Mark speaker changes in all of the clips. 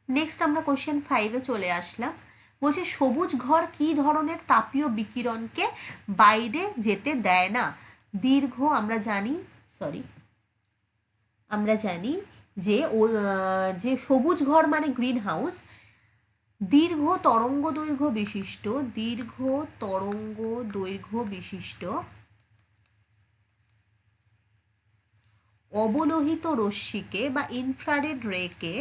Speaker 1: Next আমরা question 5-এ চলে আসলাম। বলছে সবুজ ঘর কি ধরনের তাপীয় বিকিরণকে বাইরে যেতে দেয় না? দীর্ঘ আমরা জানি যে যে সবুজ ঘর মানে গ্রিন হাউস, দীর্ঘ তরঙ্গ দৈর্ঘ্য বিশিষ্ট অবলোহিত রশ্মিকে বা ইনফ্রারেড রেকে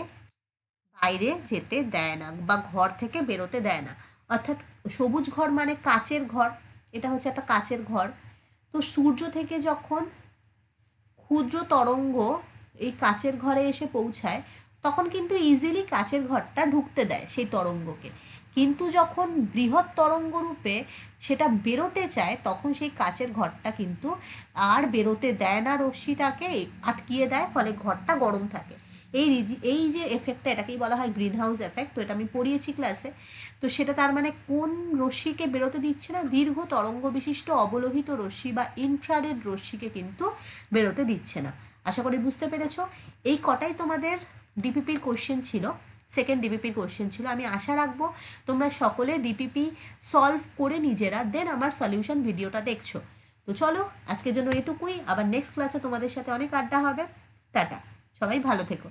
Speaker 1: বাইরে যেতে দেয় না বা ঘর থেকে বেরোতে দেয় না। অর্থাৎ সবুজ ঘর মানে কাচের ঘর, এটা হচ্ছে একটা কাচের ঘর। তো সূর্য থেকে যখন ক্ষুদ্র তরঙ্গ এই কাচের ঘরে এসে পৌঁছায় তখন কিন্তু ইজিলি কাচের ঘরটা ঢুকতে দেয় সেই তরঙ্গকে, কিন্তু যখন বৃহৎ তরঙ্গ রূপে সেটা বেরোতে চায় তখন সেই কাচের ঘরটা কিন্তু আর বেরোতে দেয় না, রশ্মিটাকে আটকিয়ে দেয়, ফলে ঘরটা গরম থাকে। এই যে এফেক্টটা, এটাকেই বলা হয় গ্রিন হাউস এফেক্ট। তো এটা আমি পড়িয়েছি ক্লাসে। তো সেটা তার মানে কোন রশ্মিকে বেরোতে দিচ্ছে না? দীর্ঘ তরঙ্গ বিশিষ্ট অবলোহিত রশ্মি বা ইনফ্রারেড রশ্মিকে কিন্তু বেরোতে দিচ্ছে না। আশা করি বুঝতে পেরেছো। এই কটাই তোমাদের ডিপিপির কোশ্চেন ছিল, সেকেন্ড ডিপিপির কোশ্চেন ছিল। আমি আশা রাখবো তোমরা সকলে ডিপিপি সলভ করে নিজেরা দেন আমার সলিউশন ভিডিওটা দেখছো। তো চলো আজকের জন্য এটুকুই, আবার নেক্সট ক্লাসে তোমাদের সাথে অনেক আড্ডা হবে। টাটা, সবাই ভালো থেকো।